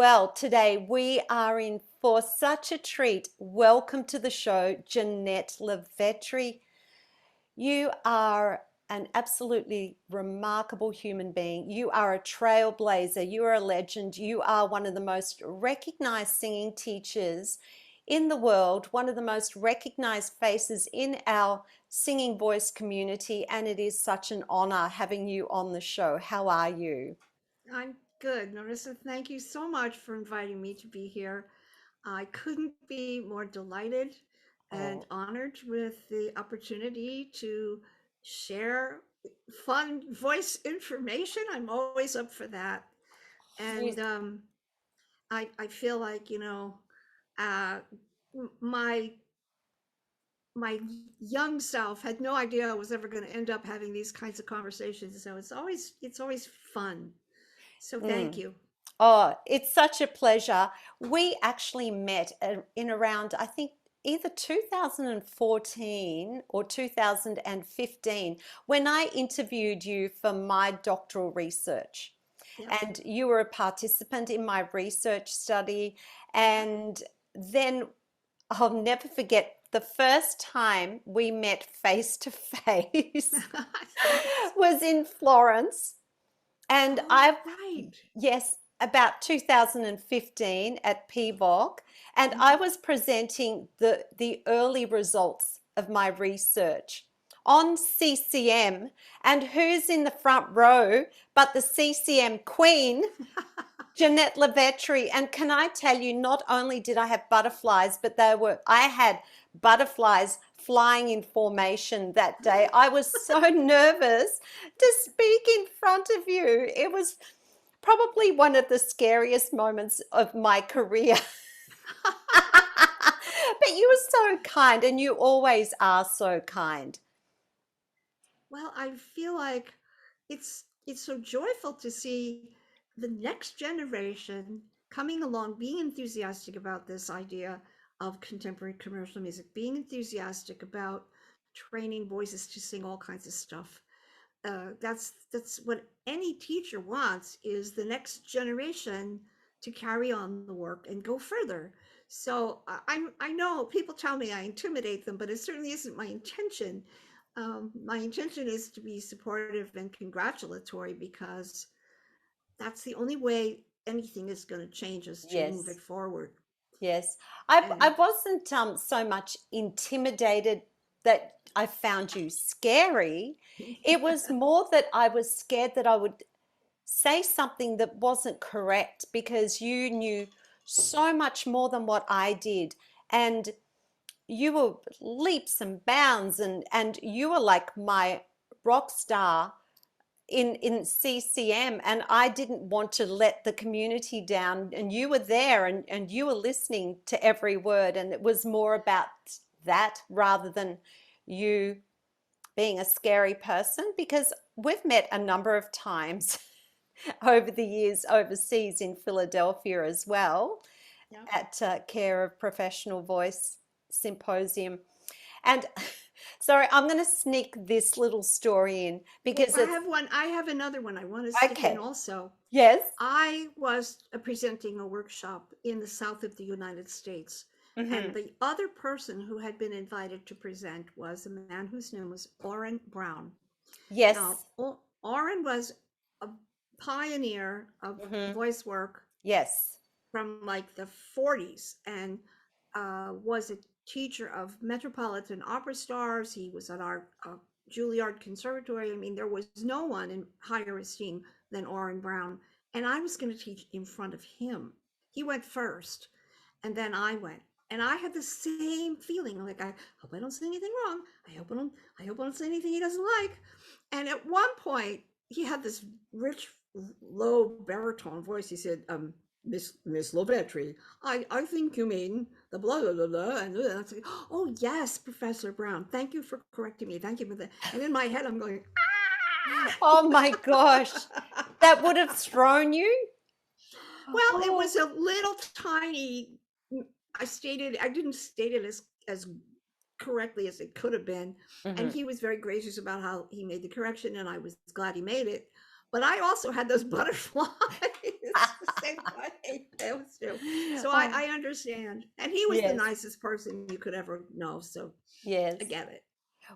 Well, today we are in for such a treat. Welcome to the show, Jeannette LoVetri. You are an absolutely remarkable human being. You are a trailblazer. You are a legend. You are one of the most recognized singing teachers in the world, one of the most recognized faces in our singing voice community, and it is such an honor having you on the show. How are you? I'm good. Narissa, thank you so much for inviting me to be here. I couldn't be more delighted and Oh, honored with the opportunity to share fun voice information. I'm always up for that. you, And I feel like, uh, my my young self had no idea I was ever going to end up having these kinds of conversations. So it's always fun. So thank mm. you. Oh, it's such a pleasure. We actually met in around, I think, either 2014 or 2015 when I interviewed you for my doctoral research. Yep. And you were a participant in my research study. Yep. And then I'll never forget the first time we met face to face Yes. was in Florence. And Oh, I right. Yes, about 2015 at PVOC, and I Mhm. was presenting the early results of my research on CCM, and who's in the front row but the CCM queen, Jeannette LoVetri. And can I tell you, not only did I have butterflies, but I had butterflies flying in formation that day. I was so nervous to speak in front of you. It was probably one of the scariest moments of my career. But you were so kind, and you always are so kind. Well, I feel like it's so joyful to see the next generation coming along, being enthusiastic about this idea of contemporary commercial music, being enthusiastic about training voices to sing all kinds of stuff. That's what any teacher wants, is the next generation to carry on the work and go further. So I know people tell me I intimidate them, but it certainly isn't my intention. My intention is to be supportive and congratulatory, because that's the only way anything is going to change, is to move Yes, it forward. yes. I And wasn't so much intimidated that I found you scary. It was more that I was scared that I would say something that wasn't correct because you knew so much more than what I did. And you were leaps and bounds, and you were like my rock star in CCM, and I didn't want to let the community down, and you were there, and you were listening to every word, and it was more about that rather than you being a scary person, because we've met a number of times over the years overseas in Philadelphia as well yeah. at Care of Professional Voice Symposium. And sorry, I'm going to sneak this little story in Well, because I it's have one. I have another one I want to stick in okay. also. Yes. I was presenting a workshop in the south of the United States, and Hmm. the other person who had been invited to present was a man whose name was Orrin Brown. Now, Yes. Orrin was a pioneer of Hmm. voice work Yes. from like the 40s, and was a teacher of Metropolitan Opera stars. He was at our Juilliard Conservatory. I mean, there was no one in higher esteem than Orrin Brown. And I was going to teach in front of him. He went first, and then I went. And I had the same feeling, like, I hope I don't say anything wrong. I hope I don't say anything he doesn't like. And at one point, he had this rich, low baritone voice. He said, Miss LoVetri, I think you mean the blah blah blah blah. And I was like, oh yes, Professor Brown, thank you for correcting me. Thank you for that. And in my head, I'm going, Oh my gosh, ah! that would have thrown you. Well, it Oh. was a little tiny. I didn't state it as correctly as it could have been, and Hmm. he was very gracious about how he made the correction, and I was glad he made it. But I also had those butterflies the same way. That was true. So Oh, I understand. And he was the yes, nicest person you could ever know. So I yes. get it.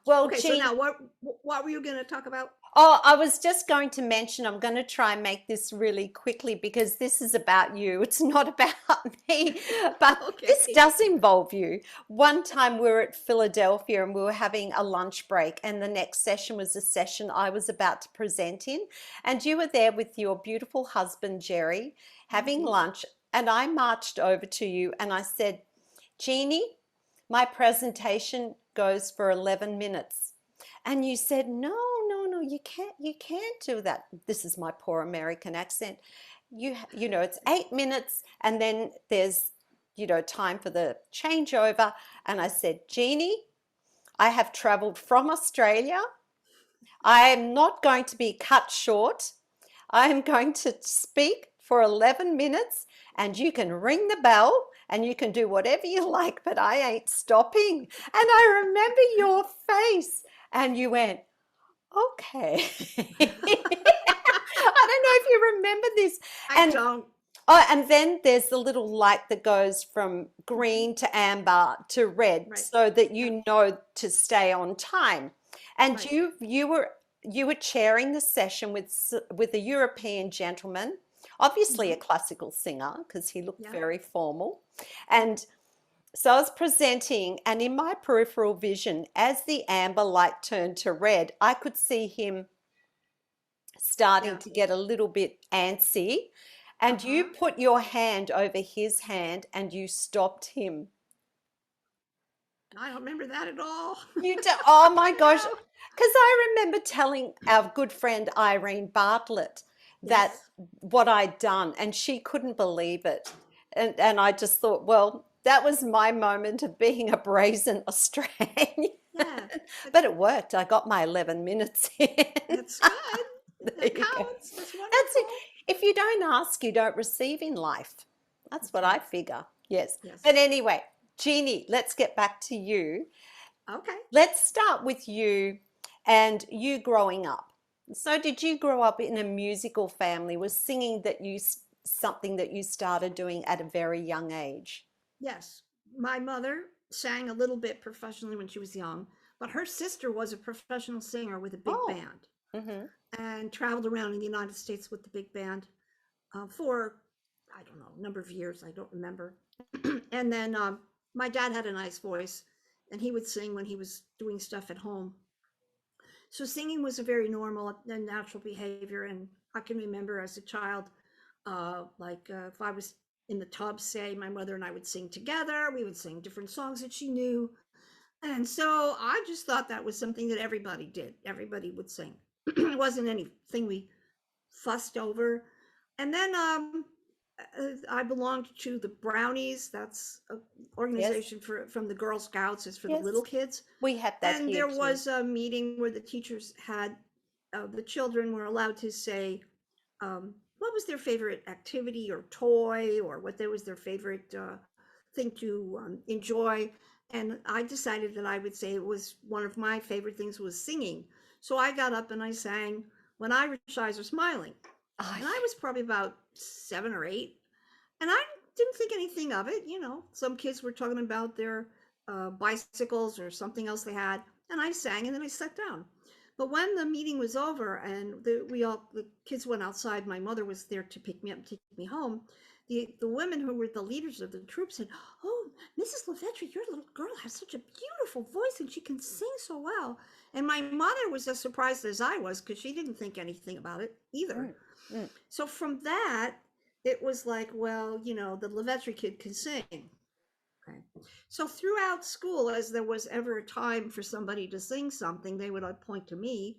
Well, Okay, so Jean, now what were you going to talk about? oh, I was just going to mention, I'm going to try and make this really quickly because this is about you. It's not about me, but this Okay. does involve you. One time we were at Philadelphia and we were having a lunch break, and the next session was a session I was about to present in. And you were there with your beautiful husband, Jerry, having Mhm. lunch. And I marched over to you and I said, Jeanie, my presentation goes for 11 minutes. And you said, no, no, no, you can't do that. This is my poor American accent. You know, it's 8 minutes and then there's, time for the changeover. And I said, Jeanie, I have traveled from Australia. I am not going to be cut short. I am going to speak for 11 minutes and you can ring the bell and you can do whatever you like, but I ain't stopping. And I remember your face and you went, okay. I don't know if you remember this. I And don't. and then there's the little light that goes from Mhm. green to amber to red Right. so that Yeah. you know to stay on time. And Right. you were chairing the session with a European gentleman, obviously a Hmm. classical singer because he looked Yeah. very formal. Yeah. And so I was presenting, and in my peripheral vision, as the amber light turned to red, I could see him starting Yeah. to get a little bit antsy. And you Uh-huh. put your hand over his hand and you stopped him. I don't remember that at all. You did, oh my gosh. No. Because I remember telling our good friend Irene Bartlett that Yes. what I'd done, and she couldn't believe it. And I just thought, well, that was my moment of being a brazen Australian. Yeah. But it worked. I got my 11 minutes in. That's good. There That you go. counts. That's That's it. wonderful. If you don't ask, you don't receive in life. That's That's what right. I figure. Yes. Yes. But anyway, Jeanie, let's get back to you. Okay. Let's start with you and you growing up. So, did you grow up in a musical family? Was singing something that you started doing at a very young age? Yes. My mother sang a little bit professionally when she was young, but her sister was a professional singer with a big Oh, band mm-hmm. and traveled around in the United States with the big band for, I don't know, a number of years. I don't remember. And then my dad had a nice voice and he would sing when he was doing stuff at home. So singing was a very normal and natural behavior. And I can remember as a child, if I was in the tub, say, my mother and I would sing together. We would sing different songs that she knew. And so I just thought that was something that everybody did. Everybody would sing. It wasn't anything we fussed over. And then I belonged to the Brownies. That's an Yes, organization from the Girl Scouts. It's for the little yes. kids. We had that And here there too. was a meeting where the teachers had the children were allowed to say what was their favorite activity or toy or what was their favorite thing to enjoy. And I decided that I would say it was one of my favorite things was singing. So I got up and I sang When Irish Eyes Are Smiling. Oh, And I was probably about 7 or 8. And I didn't think anything of it. You know, some kids were talking about their bicycles or something else they had. And I sang and then I sat down. But when the meeting was over and the kids went outside, my mother was there to pick me up and take me home. The women who were the leaders of the troop said, "Oh, Mrs. LoVetri, your little girl has such a beautiful voice and she can sing so well." And my mother was as surprised as I was because she didn't think anything about it either. mm, mm. So from that, it was like, well, the LoVetri kid can sing. Okay. So throughout school, as there was ever a time for somebody to sing something, they would point to me.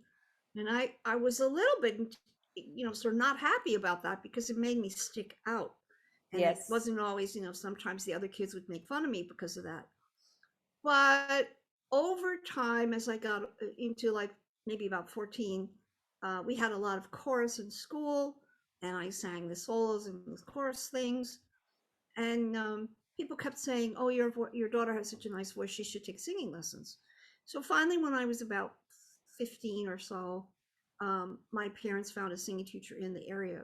And I was a little bit, sort of not happy about that because it made me stick out. And it Yes, wasn't always, sometimes the other kids would make fun of me because of that. But over time, as I got into like maybe about 14, we had a lot of chorus in school and I sang the solos and the chorus things. And people kept saying, "Oh, your daughter has such a nice voice; she should take singing lessons." So finally, when I was about 15 or so, my parents found a singing teacher in the area.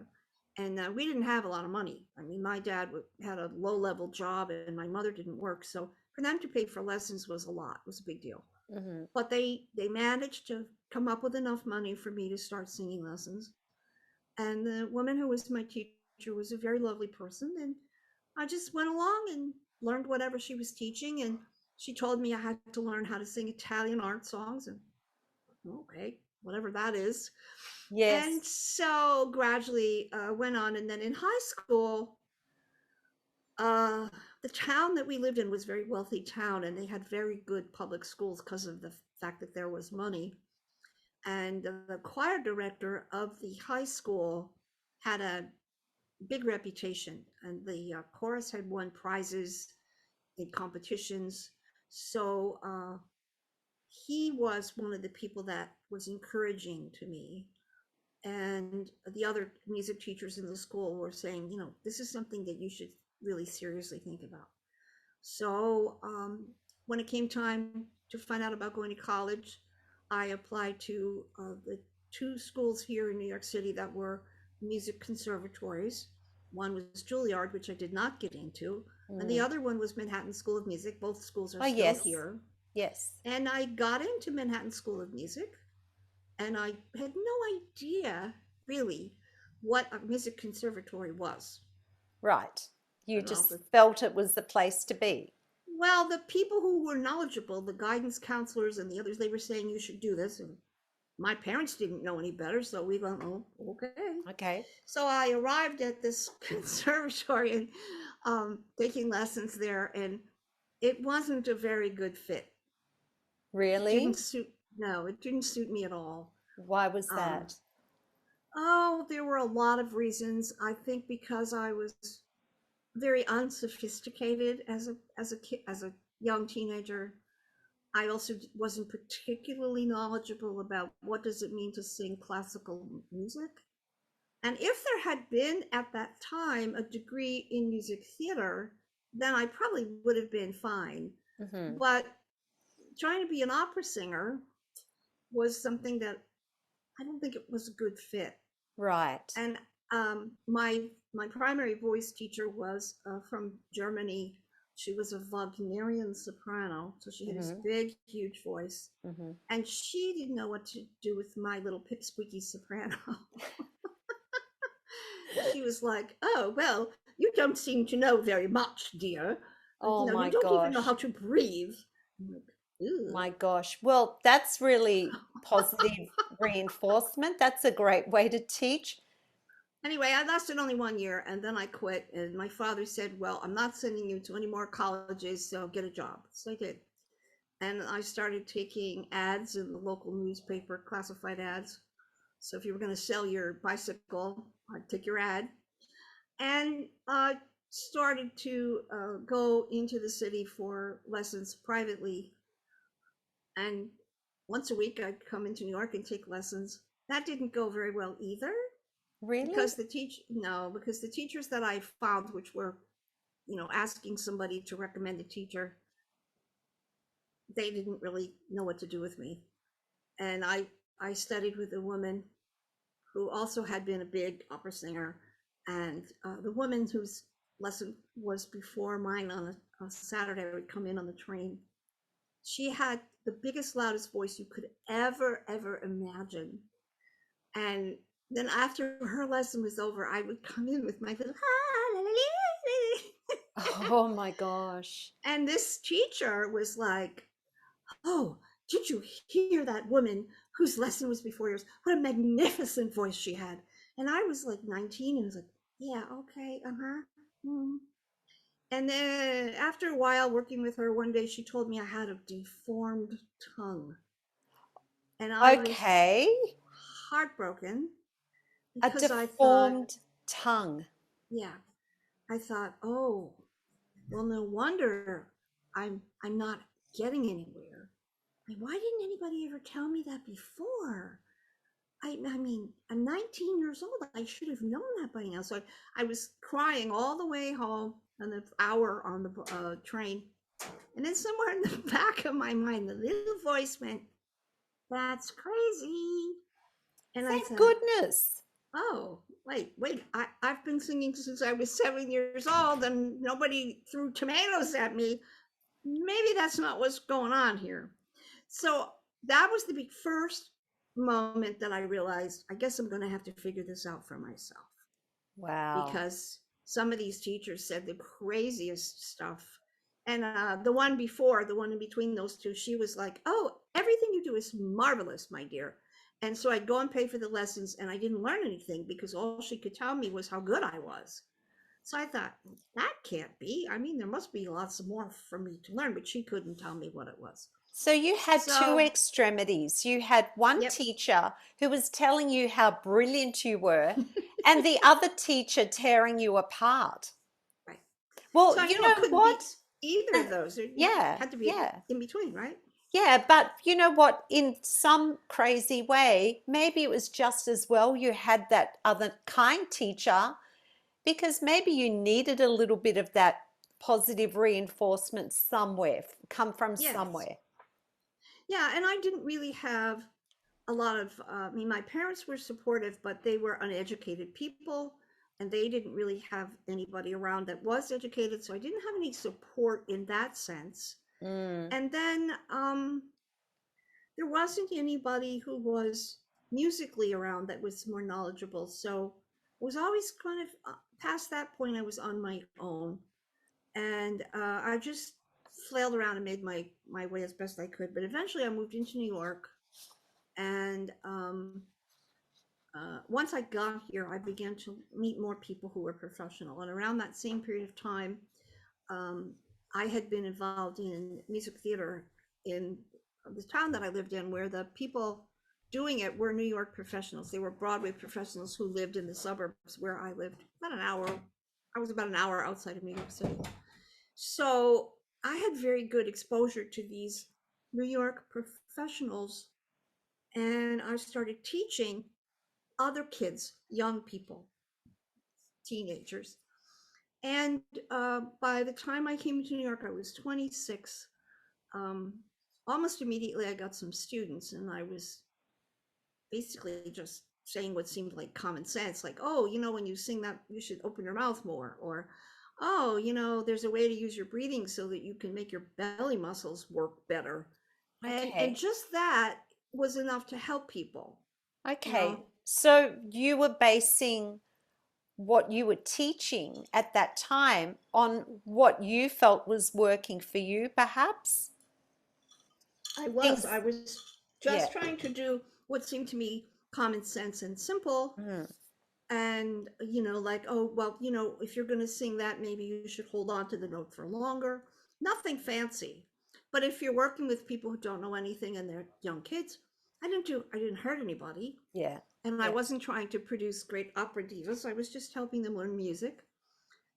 And we didn't have a lot of money. I mean, my dad had a low-level job and my mother didn't work. So for them to pay for lessons was a lot, was a big deal. Hmm. But they managed to come up with enough money for me to start singing lessons. And the woman who was my teacher was a very lovely person. And I just went along and learned whatever she was teaching. And she told me I had to learn how to sing Italian art songs. And okay, whatever that is. And Yes. so gradually went on. And then in high school, uh, the town that we lived in was a very wealthy town, and they had very good public schools because of the fact that there was money. And the choir director of the high school had a big reputation, and the chorus had won prizes in competitions. So he was one of the people that was encouraging to me. And the other music teachers in the school were saying, this is something that you should really seriously think about. So when it came time to find out about going to college, I applied to the two schools here in New York City that were music conservatories. One was Juilliard, which I did not get into, and the Mm. other one was Manhattan School of Music. Both schools are Oh, still yes. here. Yes. And I got into Manhattan School of Music, and I had no idea really what a music conservatory was. Right. You Well, just felt it was the place to be. well, the people who were knowledgeable, the guidance counselors and the others, they were saying you should do this. And my parents didn't know any better, so we went, oh, okay. Okay. So I arrived at this conservatory and taking lessons there, and it wasn't a very good fit. It didn't Really? suit, no, it didn't suit me at all. Why was Um, that? oh, there were a lot of reasons. I think because I was very unsophisticated as a young teenager. I also wasn't particularly knowledgeable about what does it mean to sing classical music. And if there had been at that time a degree in music theater, then I probably would have been fine. Hmm. But trying to be an opera singer was something that I don't think it was a good fit. Right. And my primary voice teacher was from Germany. She was a Wagnerian soprano, so she had this Hmm. big, huge voice, Hmm. and she didn't know what to do with my little pipsqueaky soprano. She was like, "Oh well, you don't seem to know very much, dear. Oh You my don't even know gosh. how to breathe." I'm like, "Ew." My gosh. Well, that's really positive reinforcement. That's a great way to teach. Anyway, I lasted only 1 year and then I quit. And my father said, well, I'm not sending you to any more colleges, so get a job. So I did. And I started taking ads in the local newspaper, classified ads. So if you were going to sell your bicycle, I'd take your ad. And I started to go into the city for lessons privately. And once a week, I'd come into New York and take lessons. That didn't go very well either Really? because because the teachers that I found, which were, asking somebody to recommend a teacher, they didn't really know what to do with me. And I studied with a woman who also had been a big opera singer, and the woman whose lesson was before mine on a Saturday, I would come in on the train. She had the biggest, loudest voice you could ever imagine. And then after her lesson was over, I would come in with my little Oh my gosh. and this teacher was like, "Oh, did you hear that woman whose lesson was before yours? What a magnificent voice she had." And I was like 19 and was like, "Yeah, okay, uh-huh." Mm. And then after a while working with her, one day she told me I had a deformed tongue. And I was Okay. heartbroken A because I thought, deformed tongue. yeah, I thought, oh, well, no wonder I'm not getting anywhere. Like, why didn't anybody ever tell me that before? I mean, I'm 19 years old. I should have known that by now. So I was crying all the way home and the hour on the train. And then somewhere in the back of my mind, the little voice went, "That's crazy." And I Thank thought, goodness. oh, wait, I've been singing since I was 7 years old and nobody threw tomatoes at me. Maybe that's not what's going on here. So that was the first moment that I realized, I guess I'm going to have to figure this out for myself, Wow. because some of these teachers said the craziest stuff. And the one before, the one in between those two, she was like, oh, everything you do is marvelous, my dear. And so I'd go and pay for the lessons, and I didn't learn anything because all she could tell me was how good I was. So I thought, that can't be. I mean, there must be lots more for me to learn, but she couldn't tell me what it was. So you had two So, extremities. You had one yep. teacher who was telling you how brilliant you were, and the other teacher tearing you apart. Right. Well, So, you it know couldn't be what? either Uh, of those. You Yeah, had to be yeah. in between, right? Yeah, but you know what? In some crazy way, maybe it was just as well you had that other kind teacher because maybe you needed a little bit of that positive reinforcement somewhere, come from Yes. somewhere. Yeah. And I didn't really have a lot of, I mean, my parents were supportive, but they were uneducated people and they didn't really have anybody around that was educated. So I didn't have any support in that sense. Mm, And then there wasn't anybody who was musically around that was more knowledgeable. So I was always kind of past that point, I was on my own. And I just flailed around and made my way as best I could. But eventually I moved into New York. And once I got here, I began to meet more people who were professional. And around that same period of time, um, I had been involved in music theater in the town that I lived in, where the people doing it were New York professionals. They were Broadway professionals who lived in the suburbs where I lived, about an hour. I was about an hour outside of New York City. So I had very good exposure to these New York professionals, and I started teaching other kids, young people, teenagers. And by the time I came to New York, I was 26. Um, Almost immediately, I got some students, and I was basically just saying what seemed like common sense, like, oh, when you sing that, you should open your mouth more, or, oh, there's a way to use your breathing so that you can make your belly muscles work better. And okay. just that was enough to help people, you know. Okay. So you were basing what you were teaching at that time on what you felt was working for you, perhaps? I was. Things, I was yeah. just trying to do what seemed to me common sense and simple. Mm, And, like, oh, well, if you're going to sing that, maybe you should hold on to the note for longer. Nothing fancy. But if you're working with people who don't know anything and they're young kids, I didn't hurt anybody. yeah. And I Yeah. wasn't trying to produce great opera divas. I was just helping them learn music.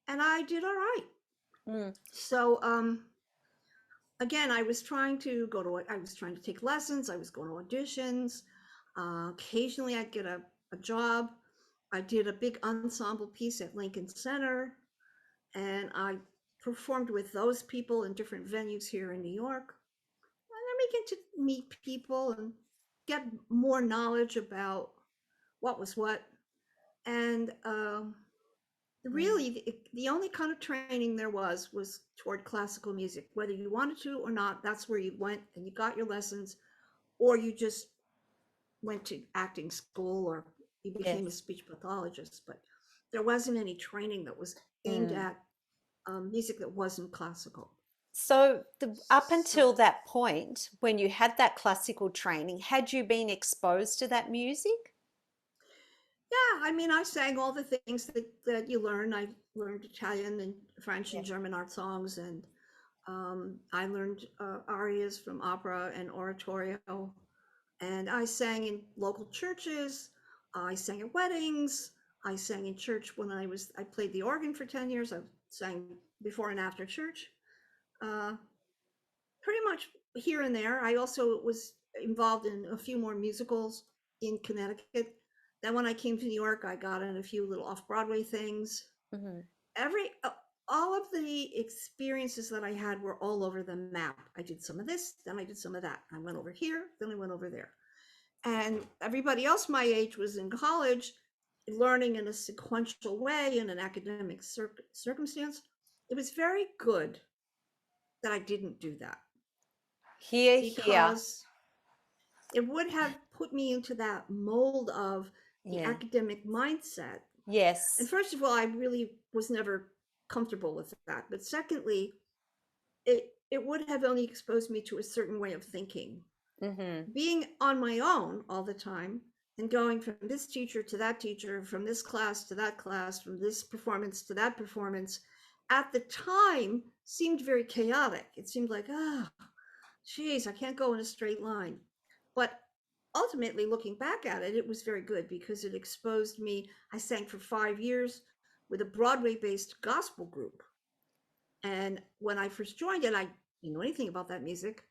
And I did all right. Mm, So, again, I was trying to take lessons. I was going to auditions. Occasionally I'd get a job. I did a big ensemble piece at Lincoln Center, and I performed with those people in different venues here in New York. And I began to meet people and get more knowledge about what was what. And mm. really, the only kind of training there was toward classical music. Whether you wanted to or not, that's where you went and you got your lessons, or you just went to acting school, or you became a Yes. speech pathologist. But there wasn't any training that was aimed Mm. at music that wasn't classical. So up So, until that point, when you had that classical training, had you been exposed to that music? yeah, I mean, I sang all the things that you learn. I learned Italian and French Yeah. and German art songs, and I learned arias from opera and oratorio. And I sang in local churches. I sang at weddings. I sang in church when I played the organ for 10 years. I sang before and after church. Uh, Pretty much here and there. I also was involved in a few more musicals in Connecticut. Then when I came to New York, I got in a few little off Broadway things. Hmm. Every All of the experiences that I had were all over the map. I did some of this, then I did some of that. I went over here, then I went over there. And everybody else my age was in college, learning in a sequential way in an academic circumstance. It was very good that I didn't do that, Here, here. because it would have put me into that mold of the Yeah. academic mindset. And Yes. first of all, I really was never comfortable with that. But secondly, it would have only exposed me to a certain way of thinking. Mm-hmm. Being on my own all the time and going from this teacher to that teacher, from this class to that class, from this performance to that performance, at the time seemed very chaotic. It seemed like, oh, geez, I can't go in a straight line. But ultimately, looking back at it, it was very good because it exposed me. I sang for 5 years with a Broadway based gospel group. And when I first joined it, I didn't know anything about that music.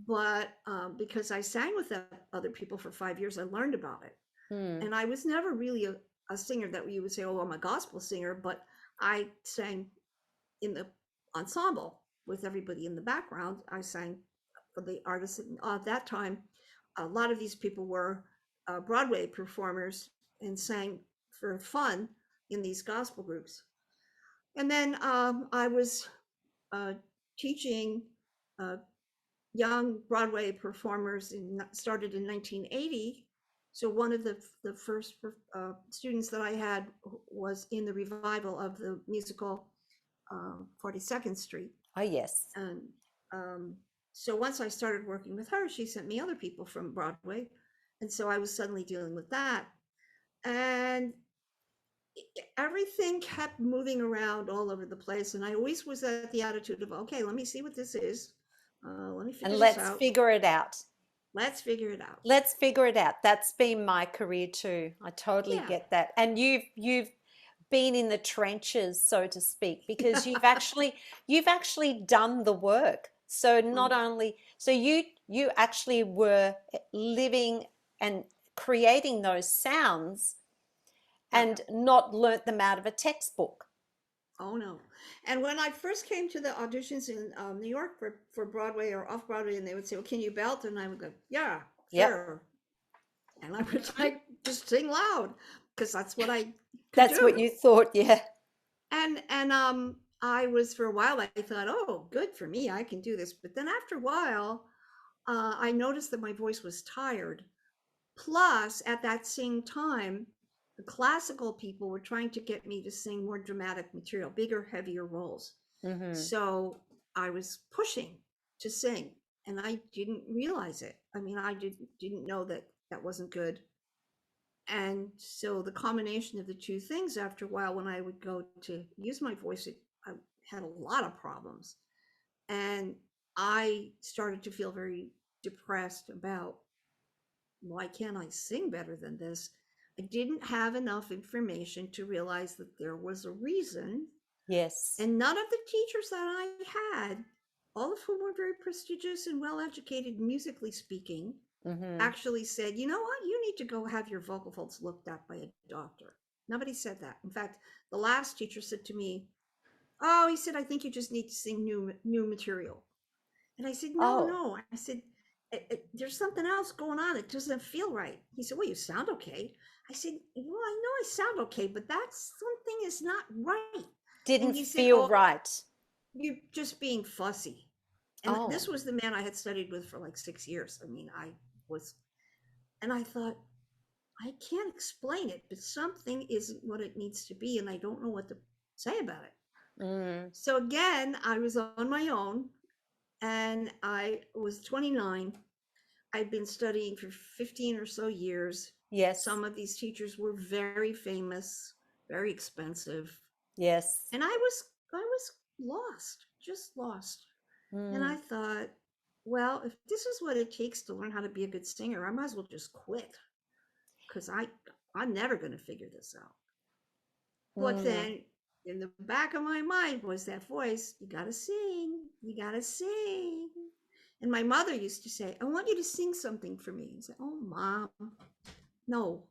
But because I sang with other people for 5 years, I learned about it. Mm. And I was never really a singer that you would say, oh, I'm a gospel singer, but I sang in the ensemble with everybody in the background. I sang for the artists at that time. A lot of these people were Broadway performers and sang for fun in these gospel groups. And then I was uh, teaching uh, young Broadway performers started in 1980. So one of the first students that I had was in the revival of the musical 42nd Street. Oh, yes. And um, so once I started working with her, she sent me other people from Broadway. And so I was suddenly dealing with that. And everything kept moving around all over the place. And I always was at the attitude of, okay, let me see what this is. Let me And figure this let's out. figure it out. Let's figure it out. Let's figure it out. That's been my career too. I totally Yeah. get that. And you've been in the trenches, so to speak, because you've actually done the work. So not only so you actually were living and creating those sounds Yeah. and not learnt them out of a textbook. Oh no. And when I first came to the auditions in New York for Broadway or off Broadway, and they would say, well, can you belt? And I would go, yeah, Yep. sure. And I would like just sing loud because that's what I could That's what do. you thought, yeah. And I was, for a while, I thought, oh, good for me, I can do this. But then after a while, I noticed that my voice was tired. Plus, at that same time, the classical people were trying to get me to sing more dramatic material, bigger, heavier roles. Mm-hmm. So I was pushing to sing, and I didn't realize it. I mean, I didn't know that that wasn't good. And so the combination of the two things, after a while, when I would go to use my voice, I had a lot of problems. And I started to feel very depressed about, why can't I sing better than this? I didn't have enough information to realize that there was a reason. Yes. And none of the teachers that I had, all of whom were very prestigious and well educated, musically speaking, Mm-hmm. actually said, you know what, you need to go have your vocal folds looked at by a doctor. Nobody said that. In fact, the last teacher said to me, oh, he said, I think you just need to sing new material. And I said, no, Oh, no. I said, there's something else going on. It doesn't feel right. He said, well, you sound okay. I said, well, I know I sound okay, but that's something is not right. And didn't he said, feel oh, right. you're just being fussy. And this Oh. was the man I had studied with for like 6 years. I mean, I was, and I thought, I can't explain it, but something isn't what it needs to be. And I don't know what to say about it. Mm. So again, I was on my own, and I was 29. I'd been studying for 15 or so years. Yes. Some of these teachers were very famous, very expensive. Yes. And I was lost, just lost. And I Mm. thought, well, if this is what it takes to learn how to be a good singer, I might as well just quit, because I'm never going to figure this out. But Mm. then in the back of my mind was that voice, you got to sing, you got to sing. And my mother used to say, I want you to sing something for me. And say, oh, Mom, no,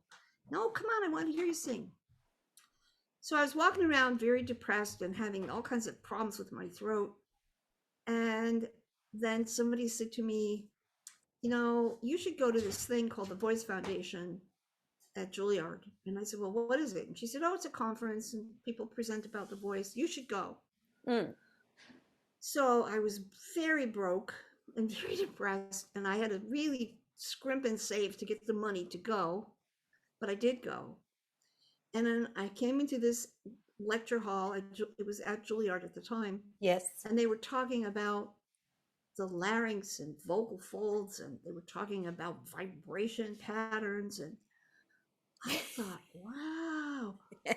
no, come on, I want to hear you sing. So I was walking around very depressed and having all kinds of problems with my throat. And then somebody said to me, you should go to this thing called the Voice Foundation at Juilliard. And I said, well, what is it? And she said, oh, it's a conference and people present about the voice. You should go. Mm. So I was very broke and very depressed, and I had to really scrimp and save to get the money to go, but I did go. And then I came into this lecture hall. It was at Juilliard at the time, Yes. and they were talking about the larynx and vocal folds, and they were talking about vibration patterns. And I thought, wow,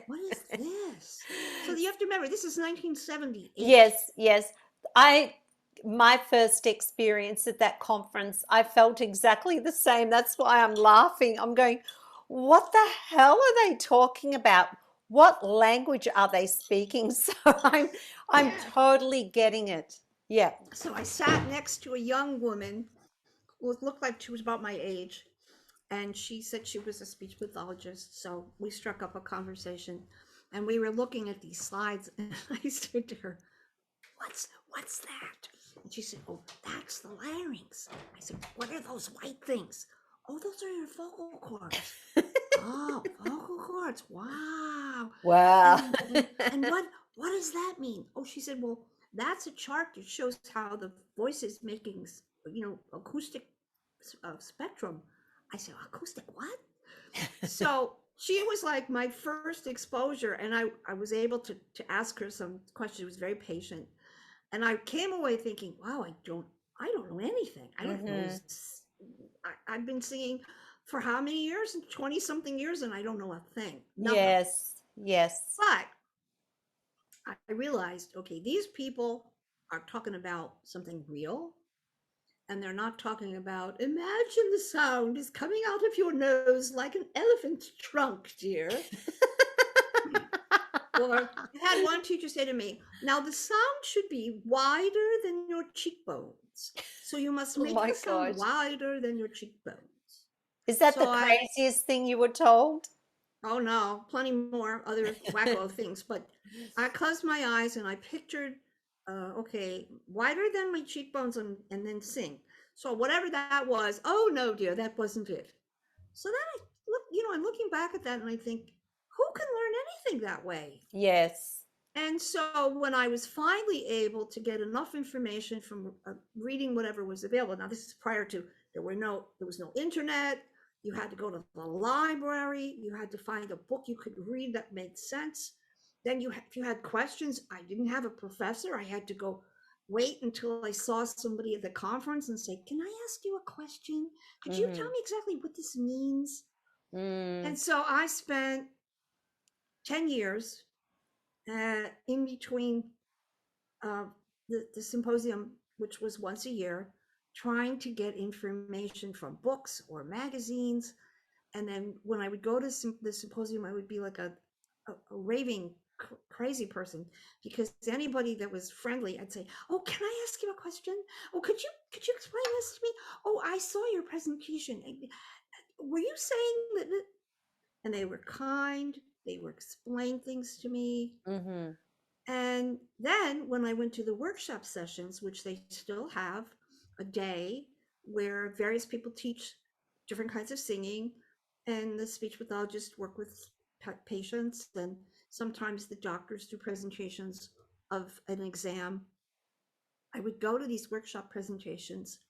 what is this? So you have to remember, this is 1978. Yes, yes. My first experience at that conference, I felt exactly the same. That's why I'm laughing. I'm going, what the hell are they talking about? What language are they speaking? So I'm Yeah. totally getting it. Yeah. So I sat next to a young woman who looked like she was about my age, and she said she was a speech pathologist. So we struck up a conversation, and we were looking at these slides, and I said to her, "What's that?" And she said, "Oh, that's the larynx." I said, "What are those white things?" "Oh, those are your vocal cords." "Oh, vocal cords! Wow." Wow. And what does that mean? Oh, she said, "Well, that's a chart that shows how the voice is making, acoustic spectrum." I said, "Acoustic what?" So she was like my first exposure, and I was able to ask her some questions. She was very patient, and I came away thinking, wow, I don't know anything. I don't know. Mhm. I've been singing for how many years? 20 something years, and I don't know a thing, nothing. Yes. Yes. But I realized, okay, these people are talking about something real, and they're not talking about, imagine the sound is coming out of your nose like an elephant trunk, dear. Or I had one teacher say to me, now the sound should be wider than your cheekbones. So you must Oh make my the sound God. wider than your cheekbones. Is that the So craziest thing you were told? oh no, plenty more other wacko things. But I closed my eyes and I pictured, okay, wider than my cheekbones, and then sing. So whatever that was, oh no, dear, that wasn't it. So then I'm looking back at that and I think, who can learn anything that way? Yes. And so when I was finally able to get enough information from reading whatever was available, now this is prior to, there was no internet. You had to go to the library. You had to find a book you could read that made sense. Then if you had questions, I didn't have a professor. I had to go wait until I saw somebody at the conference and say, "Can I ask you a question? Could you tell Mhm. me exactly what this means?" Mm. And so I spent 10 years in between uh, the symposium, which was once a year, trying to get information from books or magazines. And then when I would go to the symposium, I would be like a raving crazy person, because anybody that was friendly, I'd say, "Oh, can I ask you a question? Oh, could you explain this to me? Oh, I saw your presentation. Were you saying that?" And they were kind. They were explain things to me. Mhm. And then when I went to the workshop sessions, which they still have a day where various people teach different kinds of singing, and the speech pathologists work with patients, and sometimes the doctors do presentations of an exam. I would go to these workshop presentations,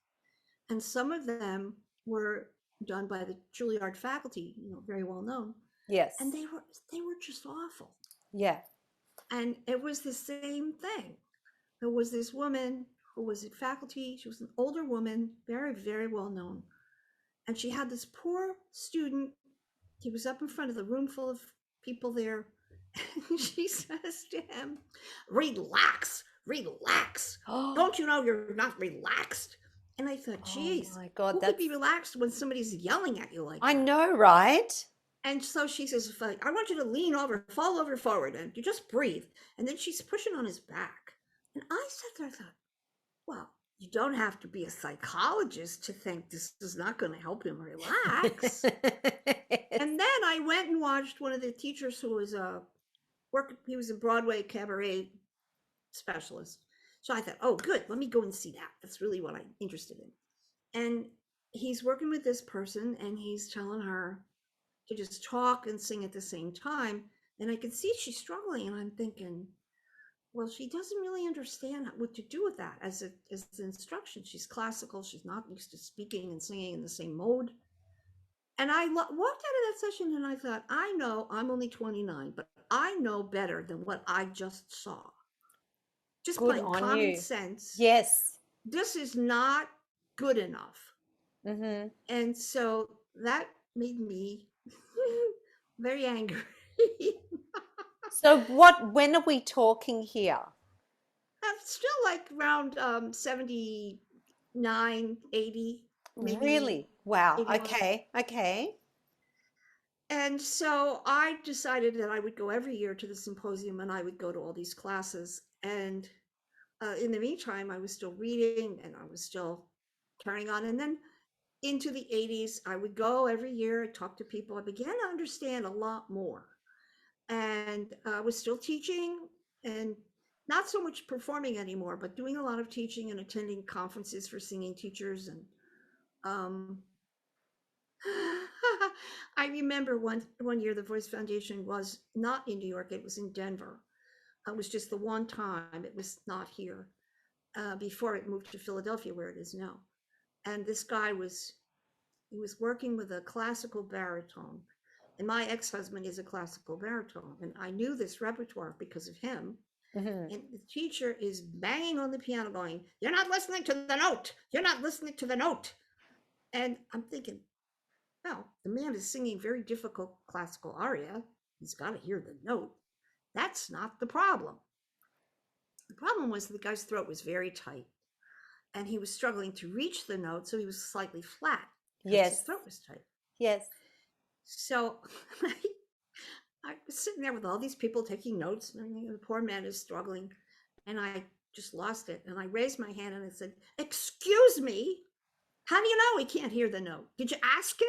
and some of them were done by the Juilliard faculty, very well known, and Yes. they were just awful. Yeah. And it was the same thing. There was this woman who was at faculty. She was an older woman, very, very well known. And she had this poor student. He was up in front of the room full of people there. And she says to him, "Relax, relax. Oh, Don't you know you're not relaxed?" And I thought, oh geez, my God, who could be that's, relaxed when somebody's yelling at you like I that? know, right? And so she says, "I want you to lean over, fall over forward, and you just breathe." And then she's pushing on his back. And I sat there, I thought, well, you don't have to be a psychologist to think this is not going to help him relax. And then I went and watched one of the teachers who was he was a Broadway cabaret specialist. So I thought, oh, good, let me go and see that. That's really what I'm interested in. And he's working with this person and he's telling her to just talk and sing at the same time. And I can see she's struggling, and I'm thinking, well, she doesn't really understand what to do with that as instruction. She's classical. She's not used to speaking and singing in the same mode. And I walked out of that session and I thought, I know I'm only 29, but I know better than what I just saw. Just Good plain on common you. sense. Yes. This is not good enough. Mm-hmm. And so that made me very angry. So when are we talking here? I'm still like around 79, 80, maybe Really? Wow. 81. Okay. Okay. And so I decided that I would go every year to the symposium and I would go to all these classes. And in the meantime, I was still reading and I was still carrying on. And then into the 80s, I would go every year, I talk to people. I began to understand a lot more. And I was still teaching and not so much performing anymore, but doing a lot of teaching and attending conferences for singing teachers. And um, I remember one year the Voice Foundation was not in New York; it was in Denver. It was just the one time; it was not here before it moved to Philadelphia, where it is now. And this guy he was working with a classical baritone, and my ex-husband is a classical baritone, and I knew this repertoire because of him. Mm-hmm. And the teacher is banging on the piano, going, "You're not listening to the note. You're not listening to the note." And I'm thinking, well, the man is singing very difficult classical aria. He's got to hear the note. That's not the problem. The problem was the guy's throat was very tight and he was struggling to reach the note, so he was slightly flat because his Yes. throat was tight. Yes. So I was sitting there with all these people taking notes, and the poor man is struggling, and I just lost it. And I raised my hand and I said, "Excuse me, how do you know he can't hear the note? Did you ask him?"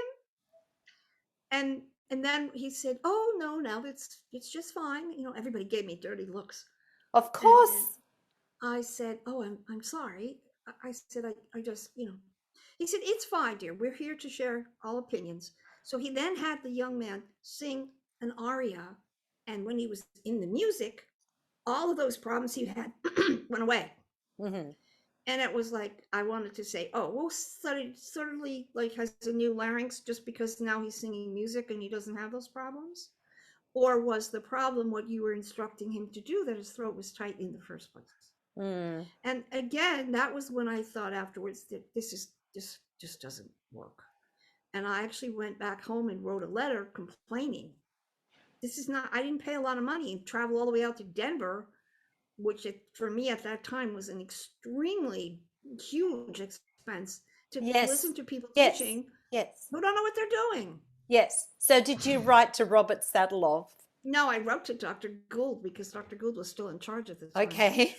And then he said, "Oh no, now it's just fine." Everybody gave me dirty looks. Of And course. I said, "Oh, I'm sorry." I said, I just, he said, "It's fine, dear. We're here to share all opinions." So he then had the young man sing an aria. And when he was in the music, all of those problems he had went away. Mm-hmm. And it was like, I wanted to say, "Oh, well, suddenly like has a new larynx just because now he's singing music and he doesn't have those problems." Or was the problem what you were instructing him to do, that his throat was tight in the first place? Mm. And again, that was when I thought afterwards that this just doesn't work. And I actually went back home and wrote a letter complaining. This is not, I didn't pay a lot of money and travel all the way out to Denver, which for me at that time was an extremely huge expense, to Yes. listen to people Yes. teaching Yes. who don't know what they're doing. Yes. So did you write to Robert Saddleoff? No, I wrote to Dr. Gould because Dr. Gould was still in charge at the time. Okay.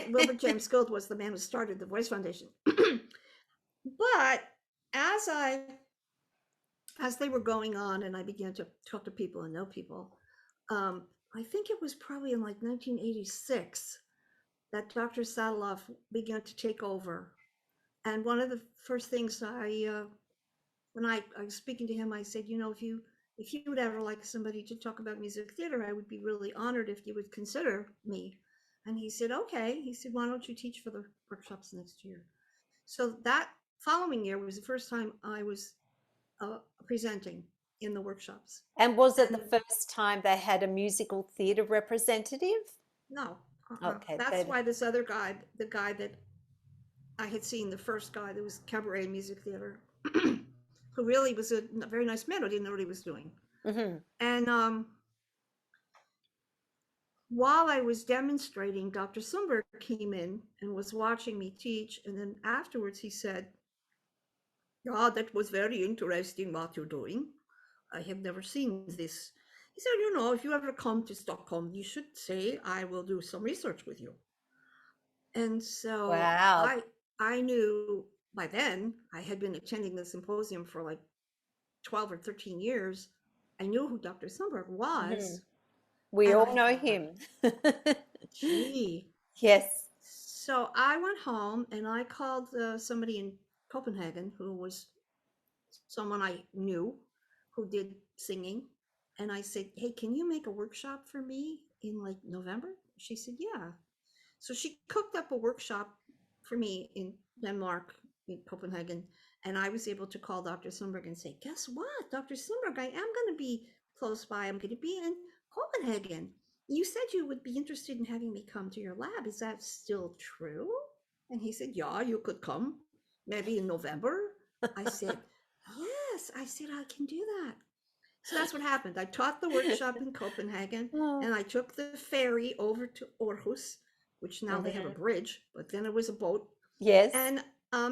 Wilbur James Gould was the man who started the Voice Foundation. But as they were going on and I began to talk to people and know people, I think it was probably in like 1986 that Dr. Saddleoff began to take over. And one of the first things when I was speaking to him, I said, if you would ever like somebody to talk about music theater, I would be really honored if you would consider me. And he said, okay. He said, why don't you teach for the workshops next year? So that following year was the first time I was presenting in the workshops. And was it And the first time they had a musical theatre representative? no, Okay. that's why this other guy, the guy that I had seen, the first guy that was cabaret music theater, who really was a very nice man who didn't know what he was doing. Mm-hmm. And while I was demonstrating, Dr. Sumberg came in and was watching me teach. And then afterwards he said, "Yeah, that was very interesting what you're doing. I have never seen this." He said, "If you ever come to Stockholm, you should say I will do some research with you." And so Wow. I knew by then, I had been attending the symposium for like 12 or 13 years. I knew who Dr. Sumberg Mm-hmm. was. We And all I know thought, him. gee. Yes. So I went home and I called somebody in Copenhagen who was someone I knew who did singing. And I said, hey, can you make a workshop for me in like November? She said, yeah. So she cooked up a workshop for me in Denmark, in Copenhagen. And I was able to call Dr. Sundberg and say, guess what, Dr. Sundberg, I am going to be close by. I'm going to be in Copenhagen. You said you would be interested in having me come to your lab. Is that still true? And he said, yeah, you could come maybe in November. I said, yes. I said, I can do that. So that's what happened. I taught the workshop in Copenhagen, Oh. and I took the ferry over to Aarhus, which now they have a bridge, but then it was a boat. Yes. And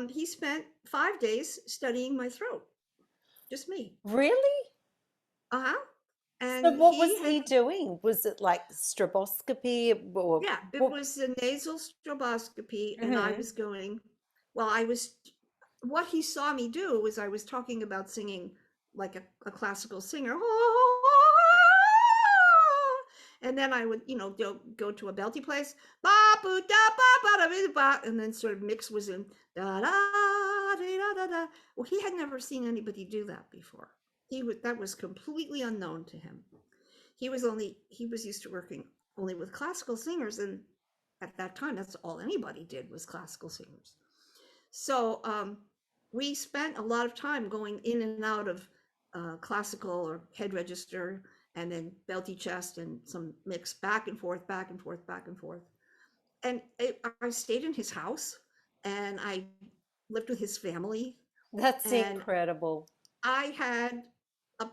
he spent 5 days studying my throat, just me. Really? Uh-huh. So And what was he he had, doing? Was it like stroboscopy or yeah, it what? was a nasal stroboscopy, and I Mhm. was going, well, I was, what he saw me do was I was talking about singing like a classical singer. And then I would, go to a belty place, and then sort of mix was in da da da da da. Well, he had never seen anybody do that before. That was completely unknown to him. He was used to working only with classical singers, and at that time, that's all anybody did was classical singers. So we spent a lot of time going in and out of classical or head register, and then belty chest, and some mix back and forth, back and forth, back and forth. And I stayed in his house, and I lived with his family, That's and incredible. I had a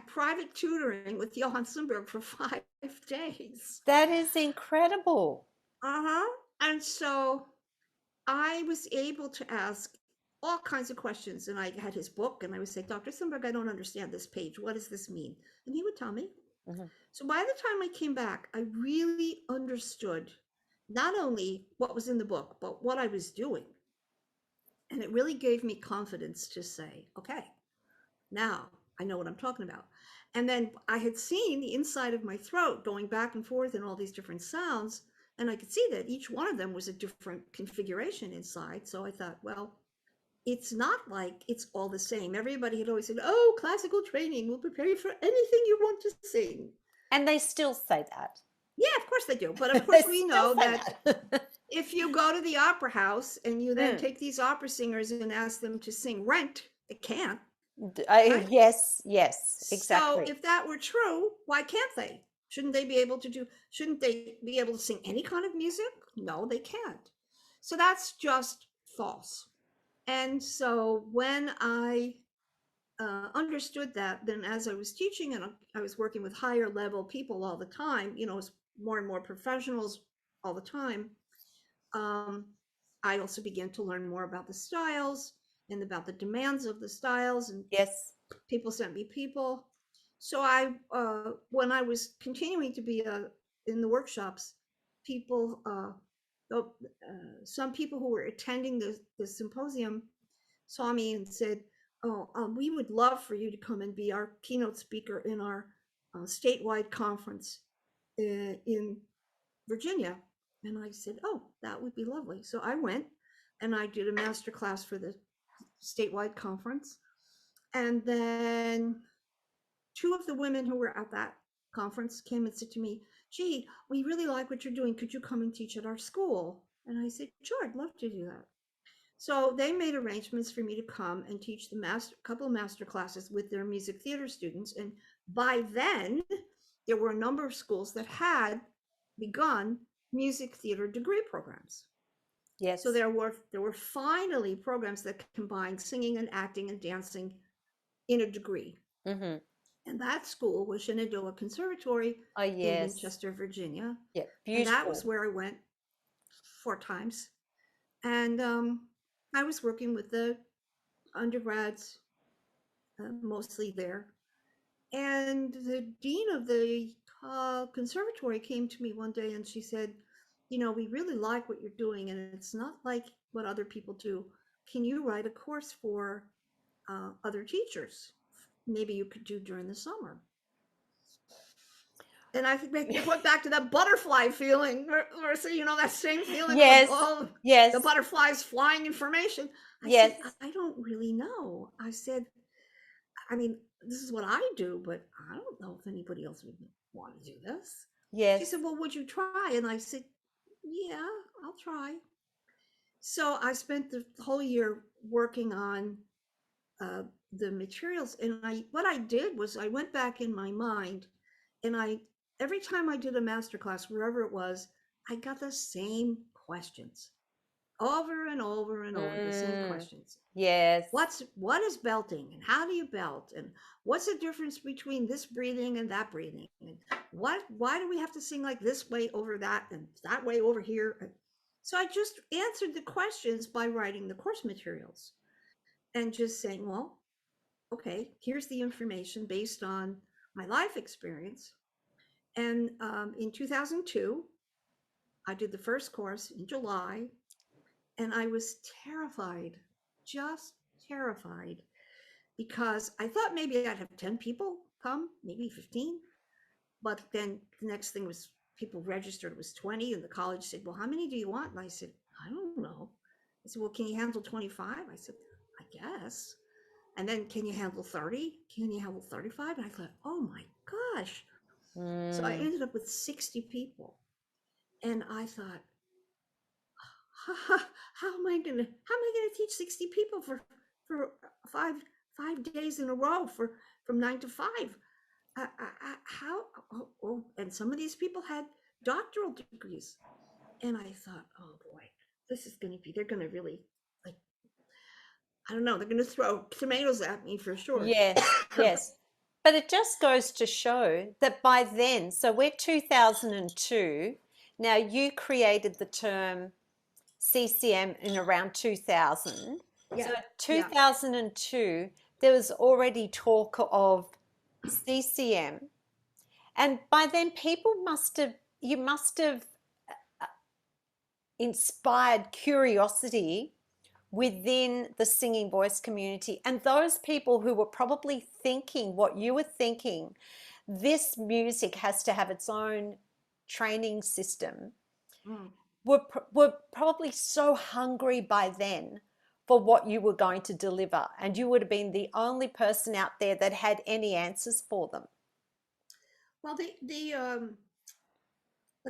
private tutoring with Johann Sundberg for 5 days. That is incredible. Uh-huh. And so I was able to ask all kinds of questions, and I had his book, and I would say, Dr. Simberg, I don't understand this page. What does this mean? And he would tell me. Mhm. So by the time I came back, I really understood not only what was in the book, but what I was doing. And it really gave me confidence to say, okay, now I know what I'm talking about. And then I had seen the inside of my throat going back and forth in all these different sounds, and I could see that each one of them was a different configuration inside. So I thought, well, it's not like it's all the same. Everybody had always said, oh, classical training will prepare you for anything you want to sing. And they still say that. Yeah, of course they do. But of They course we still know say that that. if you go to the opera house and you then Mm. take these opera singers and ask them to sing Rent, they can't, right? Yes, yes, So exactly. if that were true, why can't they? Shouldn't they be able to sing any kind of music? No, they can't. So that's just false. And so when I understood that, then as I was teaching and I was working with higher level people all the time, more and more professionals all the time, um, I also began to learn more about the styles and about the demands of the styles, and Yes. people sent me people. So when I was continuing to be in the workshops, people, some people who were attending the symposium saw me and said, "Oh, we would love for you to come and be our keynote speaker in our statewide conference in Virginia." And I said, "Oh, that would be lovely." So I went and I did a master class for the statewide conference. And then two of the women who were at that conference came and said to me, "Gee, we really like what you're doing. Could you come and teach at our school?" And I said, "Sure, I'd love to do that." So they made arrangements for me to come and teach the couple of master classes with their music theater students. And by then, there were a number of schools that had begun music theater degree programs. Yes. So there were finally programs that combined singing and acting and dancing in a degree. Mm-hmm. And that school was Shenandoah Conservatory Oh, in yes. Winchester, Virginia. Yeah, And that was beautiful. where I went 4 times. And I was working with the undergrads mostly there. And the dean of the conservatory came to me one day and she said, "We really like what you're doing, and it's not like what other people do. Can you write a course for other teachers? Maybe you could do during the summer." And I think it went back to that butterfly feeling, or so, that same feeling of Yes, all yes, the butterflies flying information. I yes. said, I don't really know. I said, I mean, this is what I do, but I don't know if anybody else would want to do this. She Yes. said, well, would you try? And I said, yeah, I'll try. So I spent the whole year working on uh, the materials. And what I did was I went back in my mind, and every time I did a master class, wherever it was, I got the same questions over and over and over, the same Mm, questions. yes. What is belting, and how do you belt, and what's the difference between this breathing and that breathing, and why do we have to sing like this way over that and that way over here? So I just answered the questions by writing the course materials and just saying, well, okay, here's the information based on my life experience. And in 2002, I did the first course in July, and I was terrified, just terrified, because I thought maybe I'd have 10 people come, maybe 15. But then the next thing was people registered, it was 20. And the college said, well, how many do you want? And I said, I don't know. I said, well, can you handle 25? I said, I guess. And then, can you handle 30? Can you handle 35? And I thought, oh my gosh. So I Mm, ended up with 60 people. And I thought, how am I gonna teach 60 people for five days in a row from 9 to 5? How? Oh, and some of these people had doctoral degrees, and I thought, oh boy, this is going to be. They're going to really, like, I don't know. They're going to throw tomatoes at me for sure. yes, yes. But it just goes to show that by then, so we're 2002. Now you created the term CCM in around 2000. So Yeah, in yeah. 2002, there was already talk of CCM. And by then, you must have inspired curiosity within the singing voice community. And those people who were probably thinking what you were thinking, this music has to have its own training system, Mm. were probably so hungry by then for what you were going to deliver. And you would have been the only person out there that had any answers for them. Well, the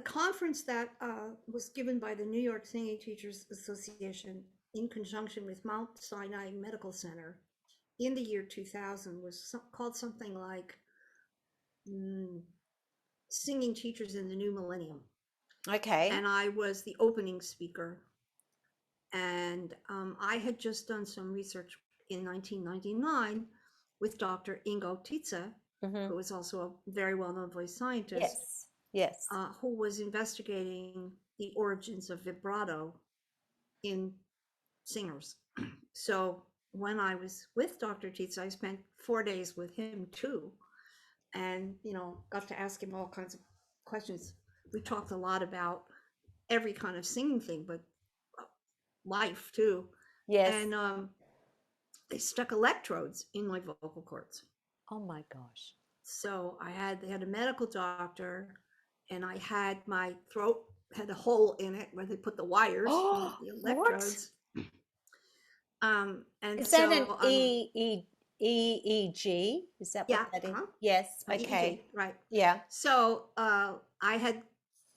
conference that was given by the New York Singing Teachers Association in conjunction with Mount Sinai Medical Center in the year 2000 was called something like mm, Singing Teachers in the New Millennium. Okay. And I was the opening speaker. And I had just done some research in 1999 with Dr. Ingo Tietze, Mm-hmm. who is also a very well known voice scientist, Yes. Yes. who was investigating the origins of vibrato in singers. So when I was with Dr. Tietze, I spent 4 days with him too, and got to ask him all kinds of questions. We talked a lot about every kind of singing thing, but life too. Yes. And they stuck electrodes in my vocal cords. Oh my gosh. So they had a medical doctor, and I had my throat had a hole in it where they put the wires for Oh, the what? electrodes. And Is that an so EEG? Is that what yeah, that is? Yes. Okay. EEG, right. Yeah. So I had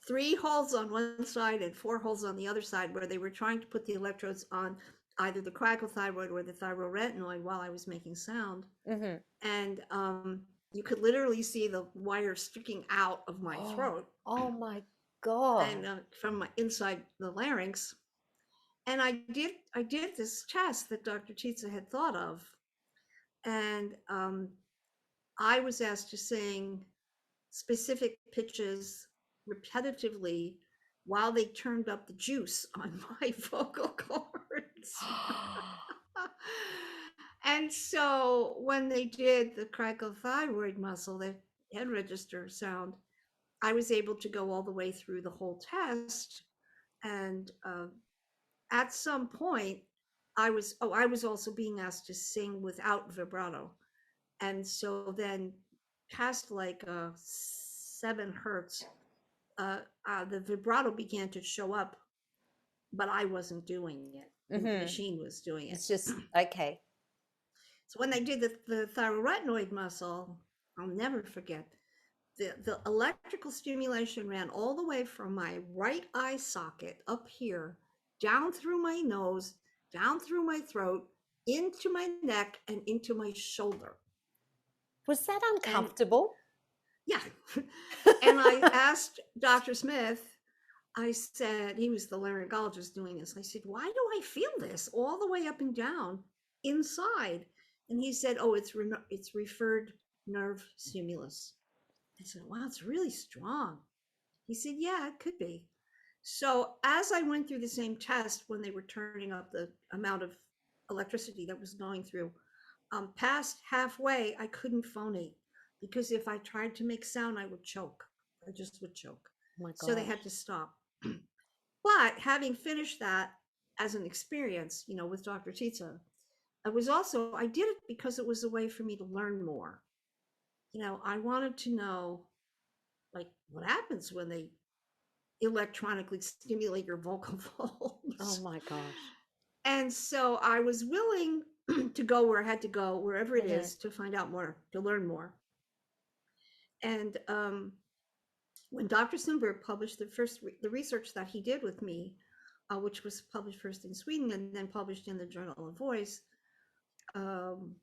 3 holes on one side and 4 holes on the other side, where they were trying to put the electrodes on either the cricothyroid or the thyroretinoid while I was making sound. Mm-hmm. And you could literally see the wire sticking out of my Oh, throat oh my and God. from my inside the larynx. And I did this test that Dr. Tietze had thought of, and I was asked to sing specific pitches repetitively while they turned up the juice on my vocal cords. And so when they did the cricothyroid muscle, the head register sound, I was able to go all the way through the whole test. And at some point, I was also being asked to sing without vibrato. And so then, past like 7 hertz, the vibrato began to show up, but I wasn't doing it. The Mm-hmm. machine was doing it. It's just okay. So when they did the thyroretinoid muscle, I'll never forget, the electrical stimulation ran all the way from my right eye socket up here, down through my nose, down through my throat, into my neck, and into my shoulder. Was that And uncomfortable? yeah. And I asked Dr. Smith, I said, he was the laryngologist doing this. I said, why do I feel this all the way up and down inside? And he said, oh, it's referred nerve stimulus. I said, wow, it's really strong. He said, yeah, it could be. So as I went through the same test when they were turning up the amount of electricity that was going through, past halfway, I couldn't phonate because if I tried to make sound, I would choke. I just would choke. Oh my So they gosh. had to stop. But having finished that as an experience, with Dr. Titsa, I did it because it was a way for me to learn more. I wanted to know, like, what happens when they electronically stimulate your vocal Oh folds. my gosh. And so I was willing to go where I had to go, wherever it Mhm. is, to find out more, to learn more. And when Dr. Simba published the research that he did with me, which was published first in Sweden and then published in the Journal of Voice, um,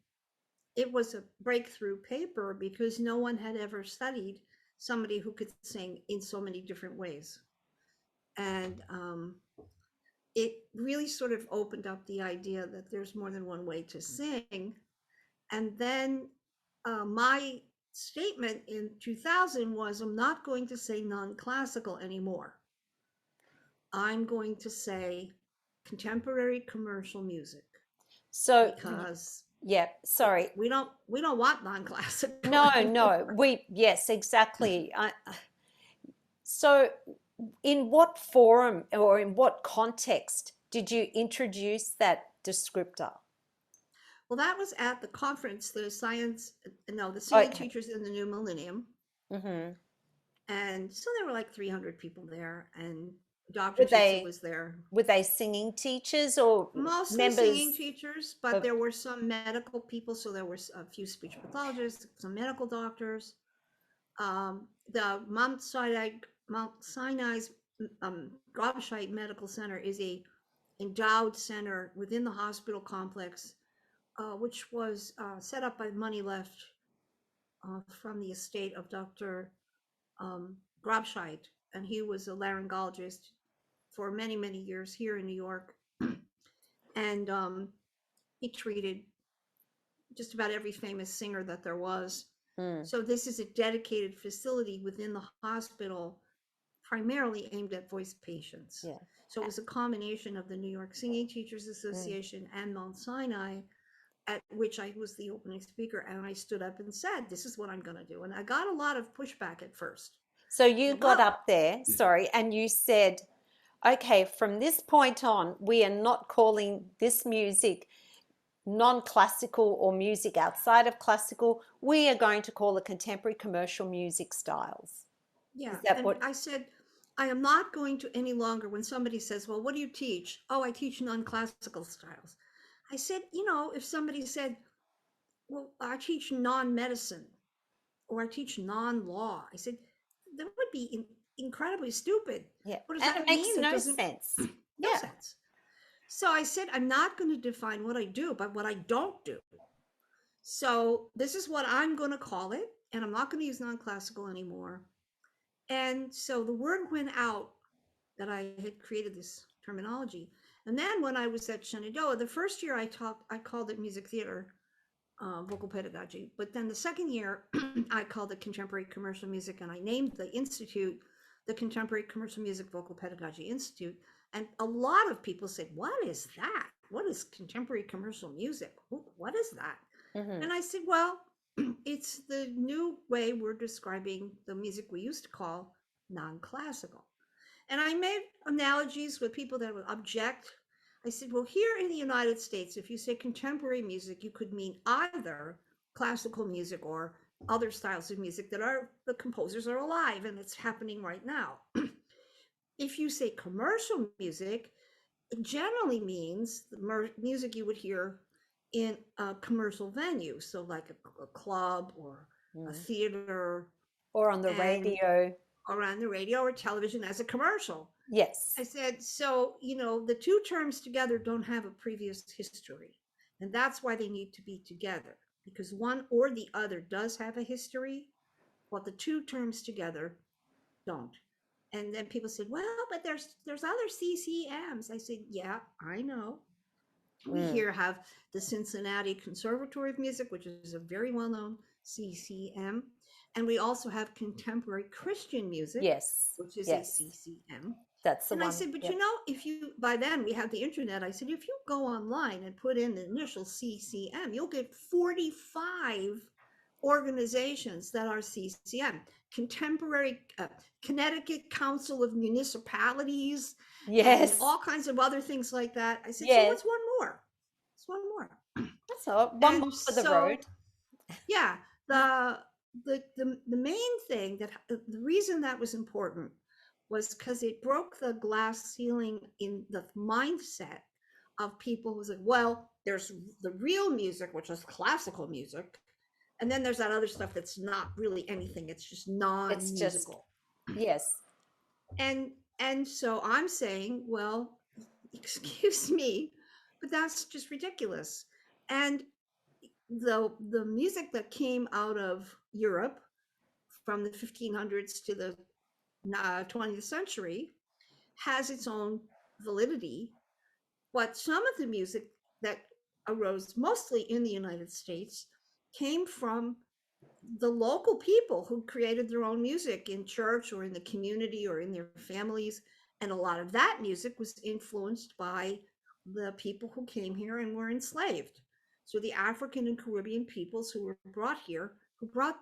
it was a breakthrough paper because no one had ever studied somebody who could sing in so many different ways. And it really sort of opened up the idea that there's more than one way to sing. And then my statement in 2000 was, I'm not going to say non-classical anymore. I'm going to say contemporary commercial music So, because yeah, sorry. we don't want non-classical No, no, anymore. yes, exactly. So, in what forum or in what context did you introduce that descriptor? Well, that was at the conference, the singing Okay. teachers in the new millennium. Mm-hmm. And so there were like 300 people there, and Dr. Were Titsa they was there. were they singing teachers or Mostly singing members teachers, but of? there were some medical people. So there were a few speech pathologists, some medical doctors. The Mount Sinai's Grabscheit Medical Center is a endowed center within the hospital complex, which was set up by money left from the estate of Dr. Grabscheit, and he was a laryngologist for many, many years here in New York. And he treated just about every famous singer that there was. Mm, So this is a dedicated facility within the hospital, primarily aimed at voice patients. yeah. So it was a combination of the New York Singing Teachers Mm. Association and Mount Sinai, at which I was the opening speaker, and I stood up and said, "This is what I'm going to do." And I got a lot of pushback at first. So I you said, got "Well, up there, sorry, and you said, okay, from this point on, we are not calling this music non-classical or music outside of classical. We are going to call it contemporary commercial music styles. yeah." Is that And what? I said, "I am not going to any longer." When somebody says, "Well, what do you teach?" "Oh, I teach non-classical styles." I said, if somebody said, "Well, I teach non-medicine," or "I teach non-law," I said, that would be incredibly stupid. Yeah, What does and it that makes mean? It no doesn't, sense. no Yeah. sense. So I said, I'm not going to define what I do, but what I don't do. So this is what I'm going to call it, and I'm not going to use non-classical anymore. And so the word went out that I had created this terminology. And then when I was at Shenandoah, the first year I called it music theater, vocal pedagogy. But then the second year, I called it contemporary commercial music, and I named the institute the Contemporary Commercial Music Vocal Pedagogy Institute. And a lot of people said, "What is that? What is contemporary commercial music? What is that?" Mm-hmm. And I said, "Well, it's the new way we're describing the music we used to call non-classical." And I made analogies with people that would object. I said, well, here in the United States, if you say contemporary music, you could mean either classical music or other styles of music that the composers are alive and it's happening right now. If you say commercial music, it generally means the music you would hear in a commercial venue, so like a club or a Mm. theater, Or on the and radio. or on the radio or television as a commercial. I Yes. said, so, the two terms together don't have a previous history. And that's why they need to be together, because one or the other does have a history, but the two terms together don't. And then people said, well, but there's other CCMs. I said, yeah, I know. We Mm. here have the Cincinnati Conservatory of Music, which is a very well-known CCM. And we also have contemporary Christian music, Yes. which is a Yes. CCM. That's the And I one. said, but Yep. if you, by then we had the internet, I said, if you go online and put in the initial CCM, you'll get 45 organizations that are CCM. Contemporary Connecticut Council of Municipalities and Yes. all kinds of other things like that. I said, so Yes. what's one more? It's one more. That's all. One more And for the road. so, yeah, the main thing that the reason that was important was because it broke the glass ceiling in the mindset of people who said, well, there's the real music, which is classical music, and then there's that other stuff that's not really anything, it's just It's just, non-musical. yes. And so I'm saying, well, excuse me, but that's just ridiculous. And the music that came out of Europe from the 1500s to the 20th century has its own validity, but some of the music that arose mostly in the United States came from the local people who created their own music in church or in the community or in their families. And a lot of that music was influenced by the people who came here and were enslaved. So the African and Caribbean peoples who were brought here, who brought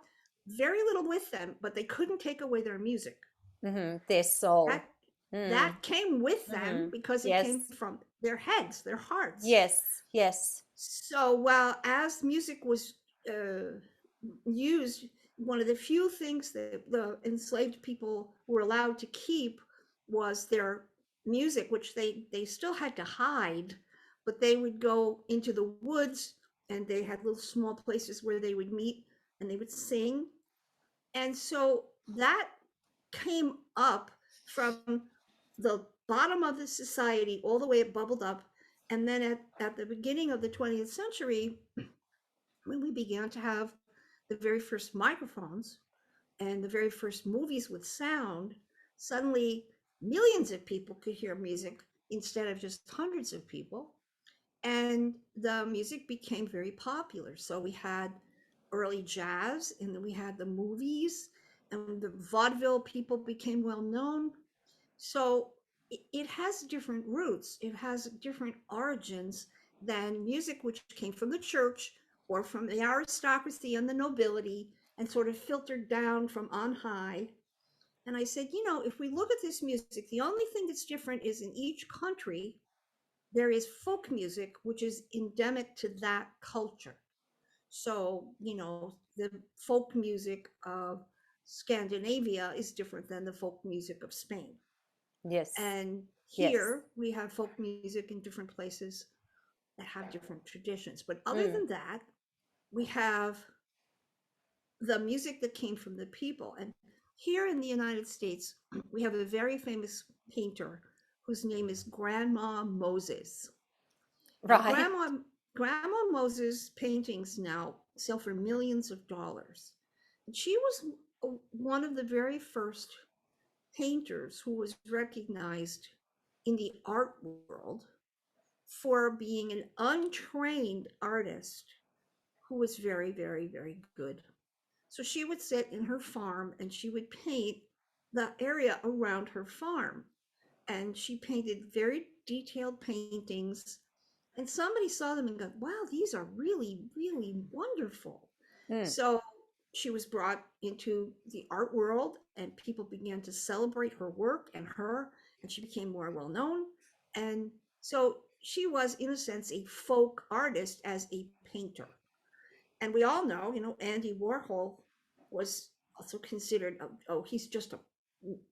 very little with them, but they couldn't take away their music. Their That soul. Mm. that came with them because it Yes. came from their heads, their hearts. Yes. Yes. So while as music was used, one of the few things that the enslaved people were allowed to keep was their music, which they still had to hide, but they would go into the woods and they had little small places where they would meet and they would sing. And so that came up from the bottom of the society all the way it bubbled up. And then at the beginning of the 20th century, when we began to have the very first microphones and the very first movies with sound, suddenly millions of people could hear music instead of just hundreds of people. And the music became very popular. So we had early jazz, and then we had the movies, and the vaudeville people became well known. So it has different roots, it has different origins than music which came from the church or from the aristocracy and the nobility and sort of filtered down from on high. And I said, if we look at this music, the only thing that's different is in each country there is folk music which is endemic to that culture. So, the folk music of Scandinavia is different than the folk music of Spain. Yes. And Yes. here we have folk music in different places that have different traditions. But other Mm. than that, we have the music that came from the people. And here in the United States, we have a very famous painter whose name is Grandma Moses. Now, Right. Grandma Moses' paintings now sell for millions of dollars. And she was one of the very first painters who was recognized in the art world for being an untrained artist who was very, very, very good. So she would sit in her farm and she would paint the area around her farm. And she painted very detailed paintings. And somebody saw them and go, wow, these are really, really wonderful. Mm. So she was brought into the art world and people began to celebrate her work and her, and she became more well known. And so she was, in a sense, a folk artist as a painter. And we all know, Andy Warhol was also considered, oh, he's just a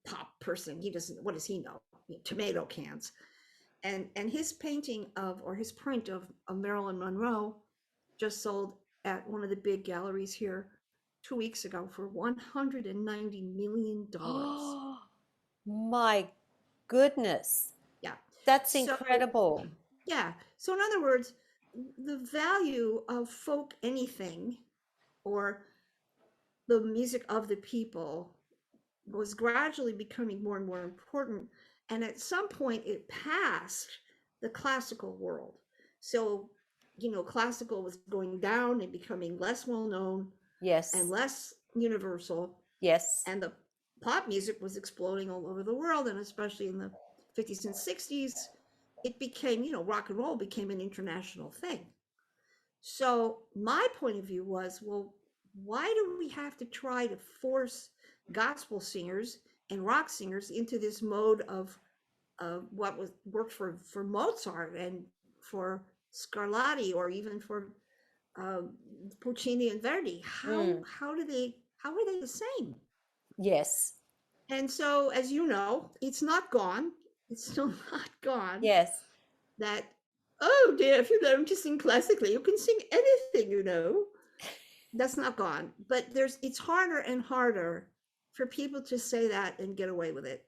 pop person. He doesn't, what does he know? Tomato cans. And his painting of, or his print of Marilyn Monroe just sold at one of the big galleries here 2 weeks ago for $190 million. Oh, my goodness. Yeah. That's So, incredible. yeah. So, in other words, the value of folk anything or the music of the people was gradually becoming more and more important. And at some point, it passed the classical world. So, classical was going down and becoming less well known and Yes. less universal. Yes. And the pop music was exploding all over the world. And especially in the 50s and 60s, it became, rock and roll became an international thing. So my point of view was, well, why do we have to try to force gospel singers and rock singers into this mode of what was worked for Mozart and for Scarlatti or even for um, Puccini and Verdi? Mm. How are they the same? Yes. And so, as you know, it's not gone. It's still not gone. Yes. That, oh dear, if you learn to sing classically, you can sing anything, That's not gone. But it's harder and harder for people to say that and get away with it.